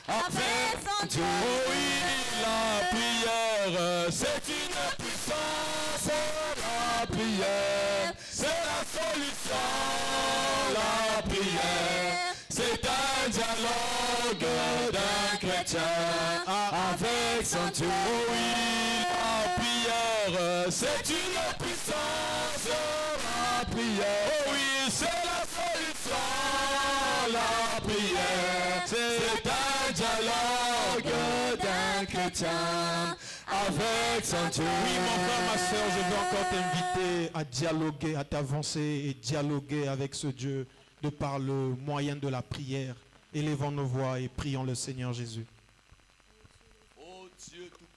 avec son Dieu. Oh oui, la prière, c'est une puissance. La prière, c'est la solution. La prière, c'est un dialogue d'un chrétien avec son Dieu. Oh oui, la prière, c'est une puissance. La prière, oh oui, c'est la solution. La prière, c'est un dialogue d'un chrétien avec son Dieu. Oui, mon frère, ma soeur, je veux encore t'inviter à dialoguer, à t'avancer et dialoguer avec ce Dieu de par le moyen de la prière. Élevons nos voix et prions le Seigneur Jésus. Oh Dieu tout-puissant.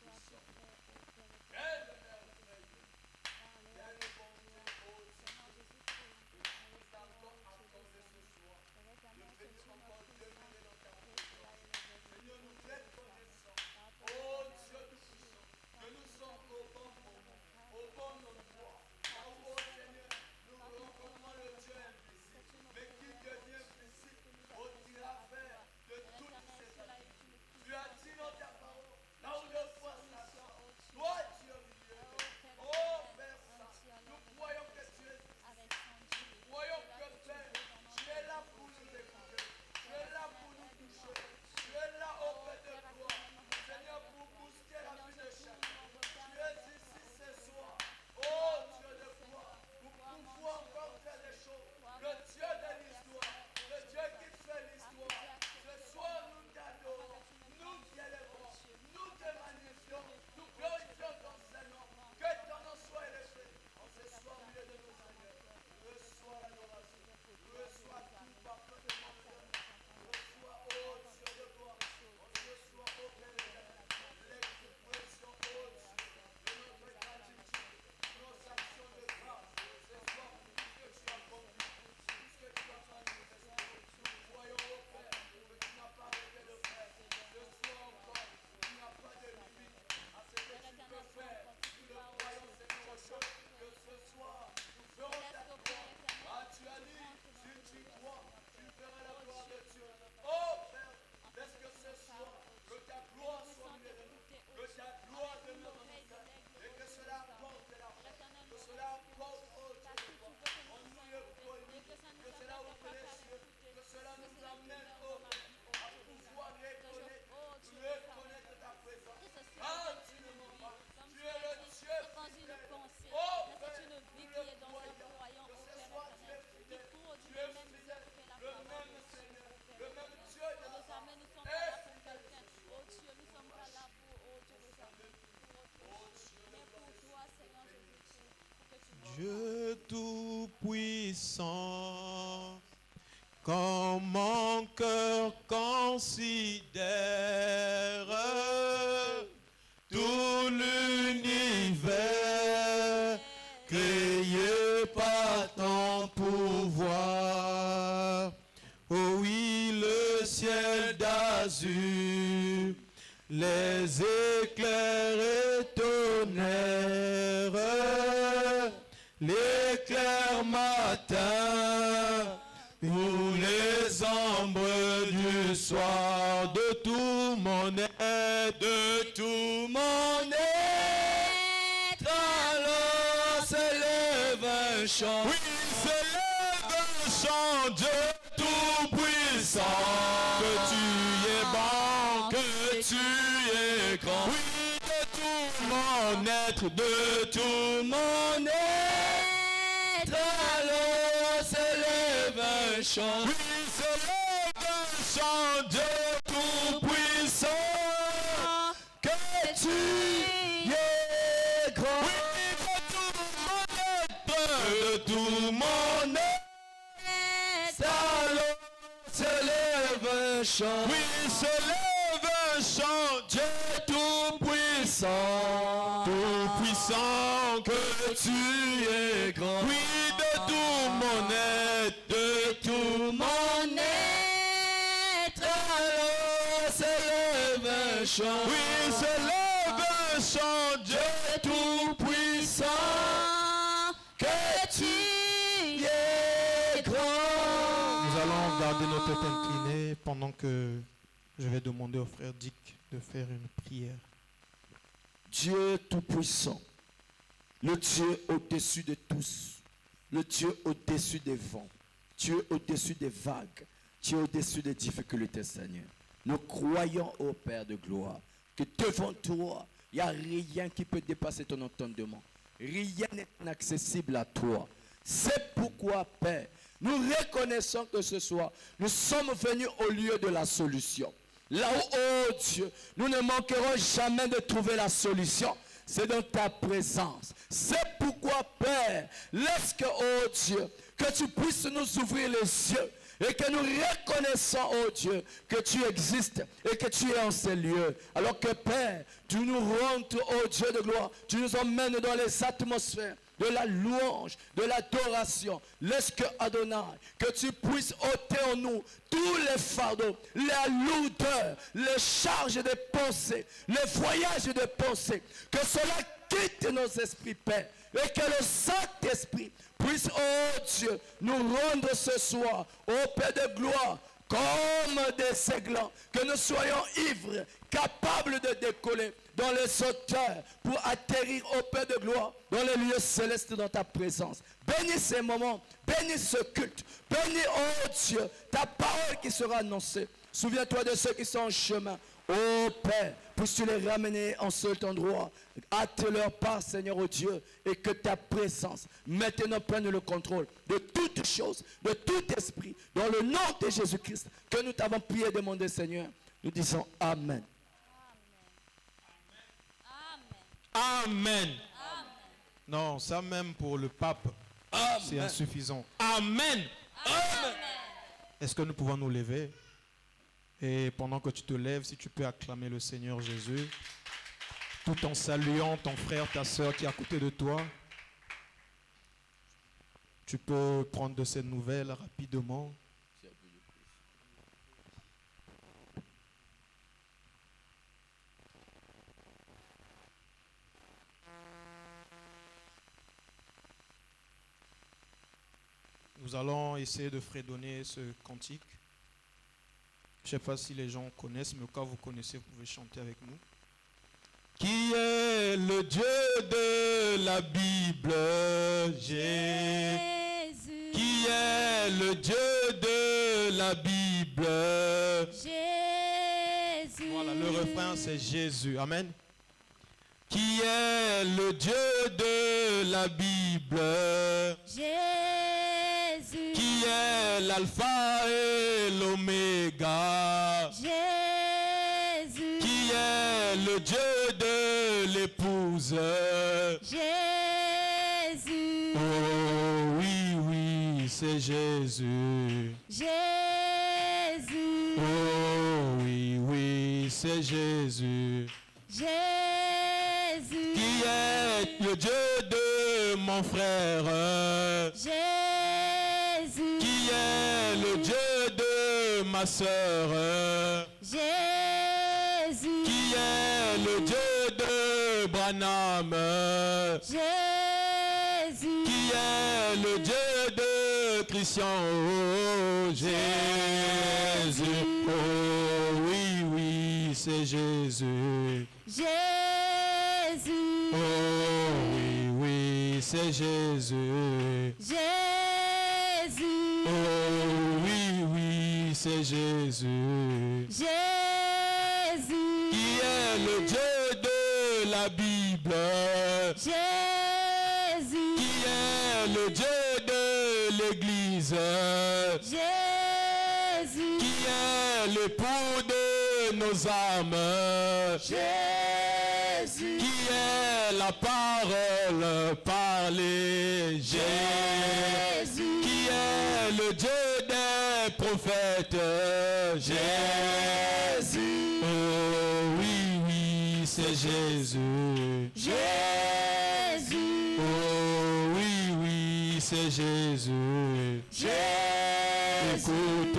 Dieu tout-puissant, quand mon cœur considère tout l'univers créé par ton pouvoir. Oh oui, le ciel d'azur, les éclairs et tonnerres, l'éclair matin ou les ombres du soir, de tout mon être, de tout mon être, alors s'élève un chant. Oui, s'élève un chant, Dieu tout-puissant, que tu es bon, que tu es grand. Oui, de tout mon être, de tout mon être, alors s'élève un chant. Oui, s'élève un chant, Dieu tout-puissant, que tu es grand. Oui, de tout mon être, de tout mon être, alors s'élève un chant. Oui, s'élève un chant, Dieu tout-puissant, tout-puissant, que tu es grand. Oui, de tout mon être, de tout mon être, alors s'élève un chant. Oui, s'élève un chant, Dieu tout-puissant, que tu es grand. Nous allons garder nos têtes inclinées pendant que Je vais demander au frère Dick de faire une prière. Dieu Tout-Puissant, le Dieu au-dessus de tous, le Dieu au-dessus des vents, Dieu au-dessus des vagues, Dieu au-dessus des difficultés, Seigneur. Nous croyons au Père de gloire que devant toi, il n'y a rien qui peut dépasser ton entendement. Rien n'est inaccessible à toi. C'est pourquoi, Père, nous reconnaissons que ce soir, nous sommes venus au lieu de la solution. Là où, oh Dieu, nous ne manquerons jamais de trouver la solution. C'est dans ta présence. C'est pourquoi, Père, laisse que, oh Dieu, que tu puisses nous ouvrir les yeux et que nous reconnaissons, oh Dieu, que tu existes et que tu es en ces lieux. Alors que, Père, tu nous rentres, oh Dieu de gloire, tu nous emmènes dans les atmosphères de la louange, de l'adoration. Laisse que, Adonai, que tu puisses ôter en nous tous les fardeaux, la lourdeur, les charges de pensée, les voyages de pensée. Que cela quitte nos esprits, Père, et que le Saint-Esprit puisse, oh Dieu, nous rendre ce soir, ô Père de gloire, comme des aiglons, que nous soyons ivres, capables de décoller dans les hauteurs pour atterrir au Père de gloire dans les lieux célestes dans ta présence. Bénis ces moments, bénis ce culte, bénis, oh Dieu, ta parole qui sera annoncée. Souviens-toi de ceux qui sont en chemin. Oh Père, puisses-tu les ramener en cet endroit. Hâte leur part, Seigneur, oh Dieu, et que ta présence maintenant prenne le contrôle de toutes choses, de tout esprit, dans le nom de Jésus-Christ, que nous t'avons prié et demandé, Seigneur. Nous disons Amen. Amen. Non, ça même pour le pape, c'est insuffisant. Amen. Amen. Est-ce que nous pouvons nous lever? Et pendant que tu te lèves, si tu peux acclamer le Seigneur Jésus, tout en saluant ton frère, ta soeur qui est à côté de toi, tu peux prendre de ces nouvelles rapidement. Nous allons essayer de fredonner ce cantique. Je ne sais pas si les gens connaissent, mais au cas où vous connaissez, vous pouvez chanter avec nous. Qui est le Dieu de la Bible? Jésus. Qui est le Dieu de la Bible? Jésus. Voilà, le refrain c'est Jésus. Amen. Qui est le Dieu de la Bible? Jésus. Qui est l'alpha et l'oméga? Jésus. Qui est le Dieu de l'épouse? Jésus. Oh oui, oui, c'est Jésus. Jésus. Oh oui, oui, c'est Jésus. Jésus. Qui est le Dieu de mon frère? Jésus. Qui est le Dieu de ma sœur? Jésus. Qui est le Dieu de Branham? Jésus. Qui est le Dieu de Christian? Oh, Jésus. Oh oui, oui, c'est Jésus. Jésus. Oh oui, oui, c'est Jésus. Jésus. Oh oui, oui, c'est Jésus. Jésus. Qui est le Dieu de la Bible? Jésus. Qui est le Dieu de l'Église? Jésus. Qui est l'époux de nos âmes? Jésus. Qui est la parole parlée? Jésus. Qui est le Dieu des prophètes? Jésus. Oh oui, oui, c'est Jésus. Jésus. Oh oui, oui, c'est Jésus. Jésus. Écoute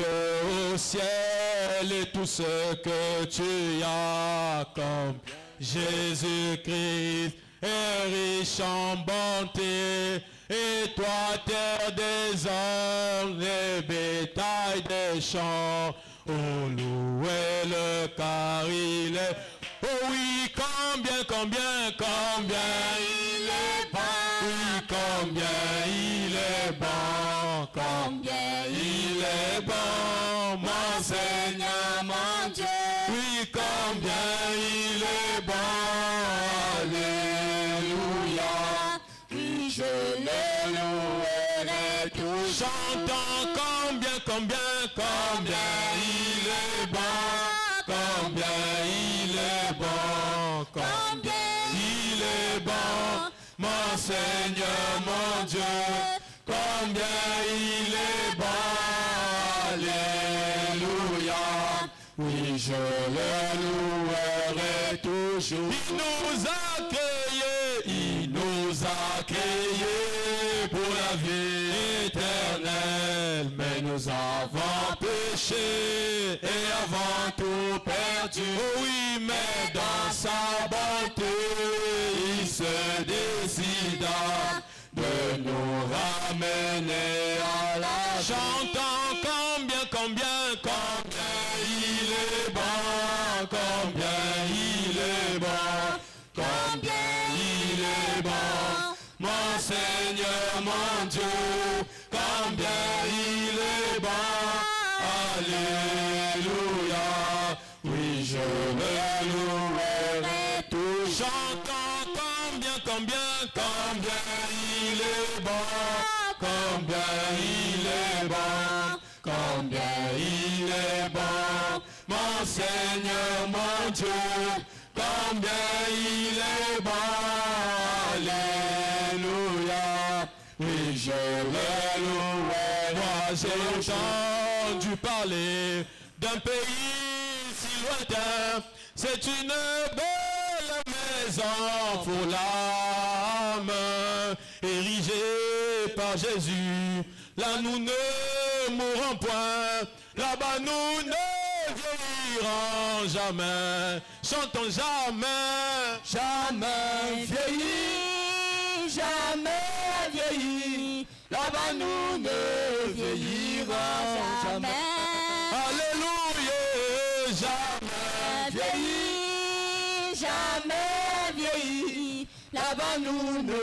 au ciel et tout ce que tu as comme Jésus-Christ est riche en bonté, et toi terre des hommes, les bétails des champs, oh louez le car il est. Oh oui, combien, combien, combien il est bon. Oui, combien il est bon. Combien il est bon, mon Seigneur, mon Dieu. Oui, combien il est bon. Alléluia. Oui, je le louerai toujours. Chantons combien, combien, combien il est bon. Combien il est bon. Combien il est bon. Mon Seigneur, mon Dieu. Combien il est bon. Alléluia. Oui, je le louerai toujours. Il nous a créés, il nous a créés pour la vie éternelle. Mais nous avons péché et avons tout perdu. Oh oui, mais dans sa bonté, il se décida de nous ramener à la chantant combien, combien, combien il est bon, combien il est bon, combien il est bon, mon Seigneur, mon Dieu, combien il est bon, alléluia, oui je le louerai tout, chantant combien, combien, combien il est bon, combien il est bon, combien il est bon, mon Seigneur, mon Dieu, combien il est bon, alléluia, oui je le louerai. Moi j'ai entendu parler d'un pays si lointain, c'est une belle maison pour l'âme, érigée par Jésus. Là nous ne mourrons point, là-bas nous ne vieillirons jamais. Chantons jamais, jamais vieilli, jamais vieilli. Là-bas nous ne vieillirons jamais. Alléluia, jamais vieilli, jamais vieilli. Là-bas nous ne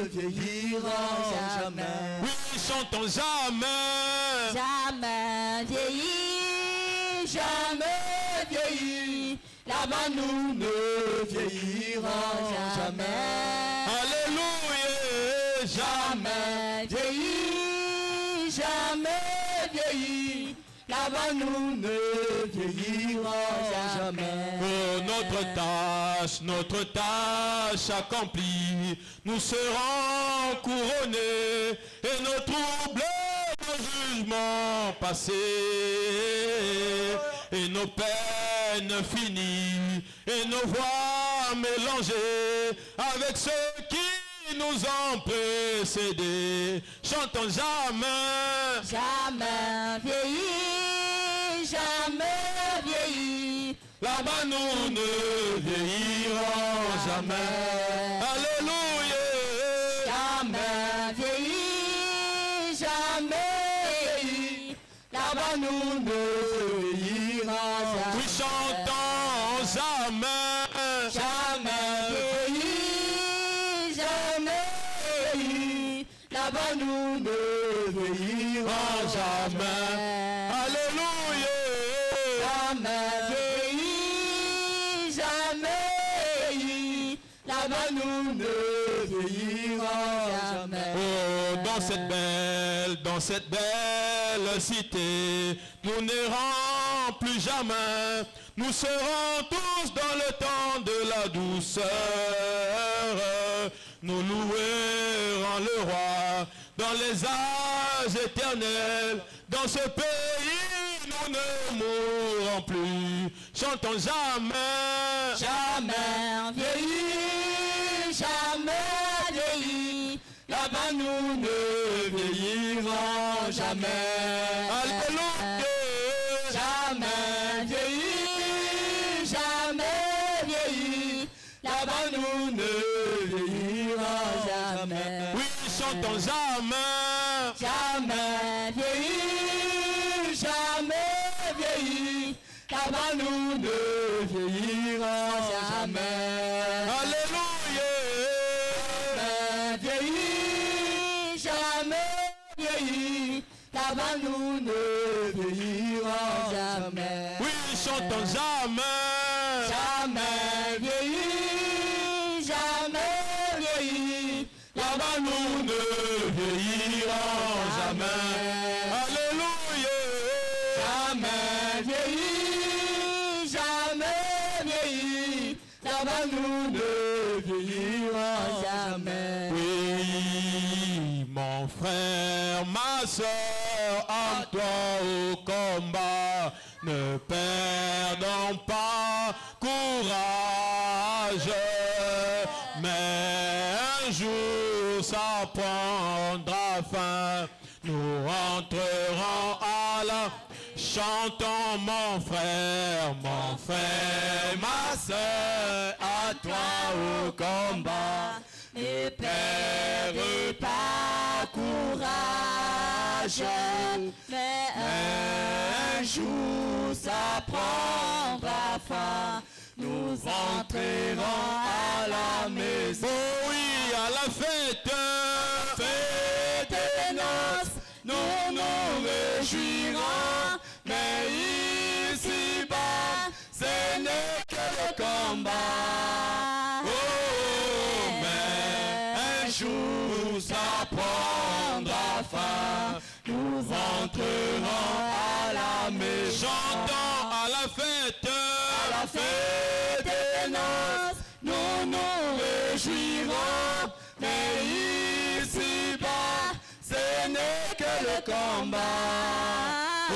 vieillirons jamais. Oui, chantons jamais, Jamais vieilli, jamais vieilli. Là-bas nous ne vieillirons jamais. alléluia, jamais. Jamais vieilli, jamais vieilli. Là-bas nous ne vieillirons jamais. Oh, notre tâche accomplie, nous serons couronnés et nos troubles, nos jugements passés et nos peines finies et nos voix mélangées avec ceux qui nous ont précédés. Chantons jamais, Jamais vieilli, jamais vieilli. là-bas nous ne vieillirons jamais. Alléluia. Jamais vieilli, jamais vieilli. Là-bas nous ne vieillirons jamais. Oui, chantons jamais, Jamais vieilli, jamais vieilli. Là-bas nous ne vieillirons jamais. alléluia. Jamais vieilli, jamais vieilli. Là-bas nous ne vieillirons jamais. Oh, dans cette belle cité, nous n'errons plus jamais. Nous serons tous dans le temps de la douceur. Nous louerons le roi dans les âges éternels. Dans ce pays, nous ne mourrons plus. Chantons jamais, Jamais vieilli, jamais vieilli. Là-bas nous ne vieillirons jamais. alléluia. Jamais vieilli, jamais vieilli. Là-bas nous ne vieillirons jamais. Oui, chantons jamais, Jamais vieilli, jamais vieilli. Là-bas nous ne vieillira jamais. Alléluia. Jamais vieilli, jamais vieilli. Là-bas nous ne vieillirons jamais. Oui, chantons jamais. Jamais vieilli, jamais vieilli. Là-bas nous ne vieillirons jamais. Alléluia. Jamais vieilli, jamais vieilli. Là-bas nous ne vieillirons jamais. Oui, mon frère, ma soeur, en toi au combat, ne perdons pas courage, mais un jour ça prendra fin, nous rentrerons à la... Chantons mon frère, ma soeur, à toi au combat. Ne perdez pas courage, mais un jour ça prendra fin. Nous entrerons à la maison. Oh oui, à la fête, Fête des noces, nous nous réjouirons, mais ici-bas, ce n'est que le combat. oh, mais un jour ça prendra fin, Nous entrerons à la maison. chantons à la fête, À la fête des noces, nous nous réjouirons, mais ici-bas, ce n'est que le combat. oh,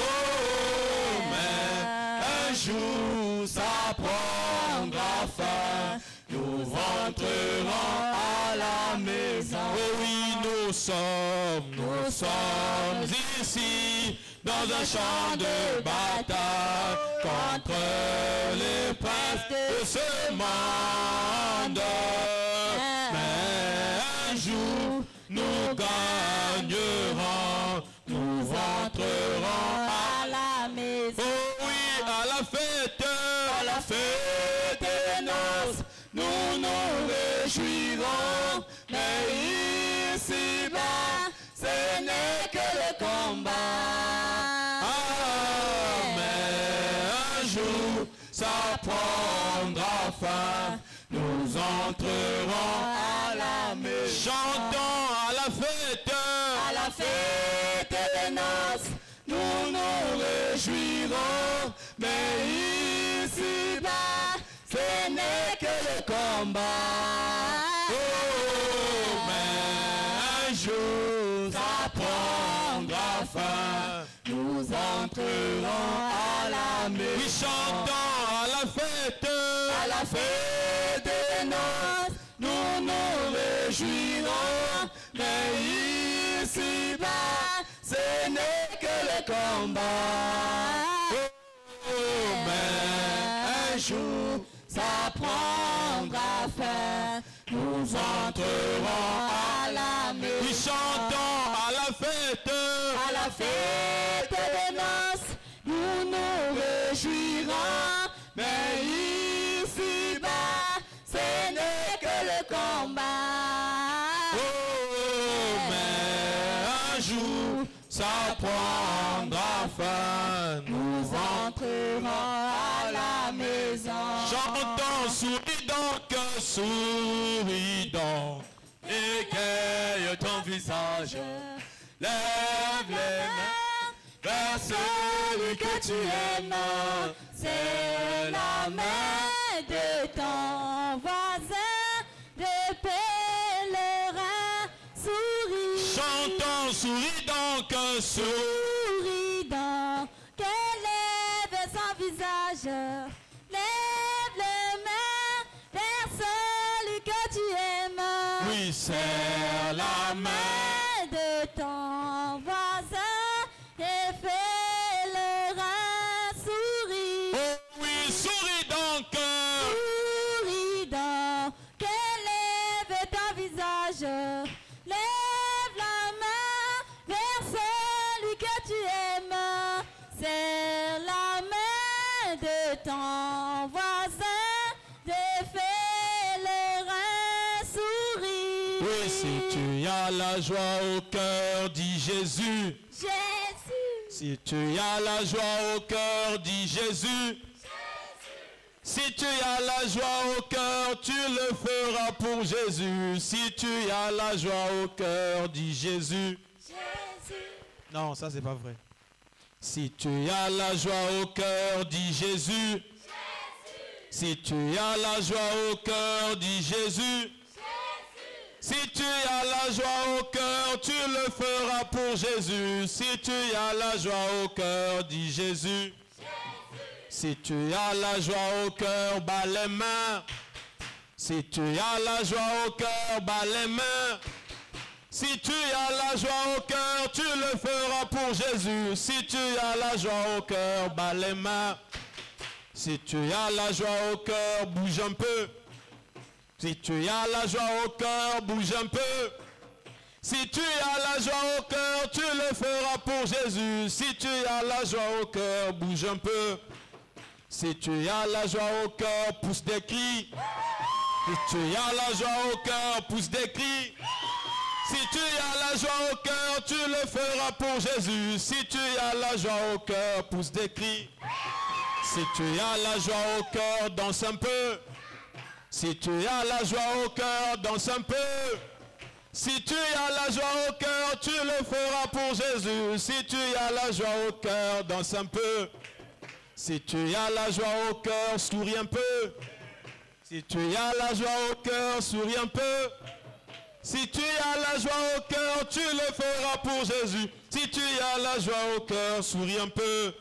mais un jour ça prendra fin, nous rentrerons à la maison. Oh oui, nous sommes ici dans un champ de bataille contre les princes de ce monde. Mais un jour nous gagnerons, nous rentrerons À la maison. oh oui, à la fête, Des noces, nous nous réjouirons, mais ici-bas, ce n'est que le combat. Ah, mais un jour ça prendra fin, nous entrerons À la maison. chantons à la fête, À la fête des noces, nous nous réjouirons, mais ici-bas, ce n'est que le combat. oh, mais un jour ça prendra fin, Nous entrerons à la oui, maison. chantons à la fête, À la fête des noces, nous nous réjouirons, mais ici-bas, ce n'est que le combat. oh, mais Un jour, ça prendra fin, nous entrerons à la oui, maison. chantons à la fête, À la fête des noces, nous nous réjouirons, mais ici-bas, ce n'est que le combat. oh, mais un jour ça prendra fin, Nous entrerons à la maison. chantons, souris donc, égaye ton visage, lève les mains vers celui que tu aimes, C'est la main de ton voisin, de pèlerin. Souris, chantons, souris donc, souris donc, qu'elle lève son visage. Lève les mains vers celui que tu aimes. oui, serre la main, De ton voisin et fais le rein souris. oh oui, souris donc, Souris donc, qu'elle lève ton visage. Lève la main vers celui que tu aimes. Serre la main de ton ton voisin, défais le rein, souris. Oui, si tu as la joie au cœur, dis Jésus. Jésus, Si tu as la joie au cœur, dis Jésus. Si tu as la joie au cœur, tu le feras pour Jésus. Si tu as la joie au cœur, dis Jésus. Jésus, Non, ça c'est pas vrai. Si tu as la joie au cœur, dis Jésus. Si tu as la joie au cœur, dis Jésus. Si tu as la joie au cœur, tu le feras pour Jésus. Si tu as la joie au cœur, dis Jésus. Si tu as la joie au cœur, bats les mains. Si tu as la joie au cœur, bats les mains. Si tu as la joie au cœur, tu le feras pour Jésus. Si tu as la joie au cœur, bats les mains. Si tu as la joie au cœur, bouge un peu. Si tu as la joie au cœur, bouge un peu. Si tu as la joie au cœur, tu le feras pour Jésus. Si tu as la joie au cœur, bouge un peu. Si tu as la joie au cœur, pousse des cris. Si tu as la joie au cœur, pousse des cris. Si tu as la joie au cœur, tu le feras pour Jésus. Si tu as la joie au cœur, pousse des cris. Si tu as la joie au cœur, danse un peu. Si tu as la joie au cœur, danse un peu. Si tu as la joie au cœur, tu le feras pour Jésus. Si tu as la joie au cœur, danse un peu. Si tu as la joie au cœur, souris un peu. Si tu as la joie au cœur, souris un peu. Si tu as la joie au cœur, tu le feras pour Jésus. Si tu as la joie au cœur, souris un peu.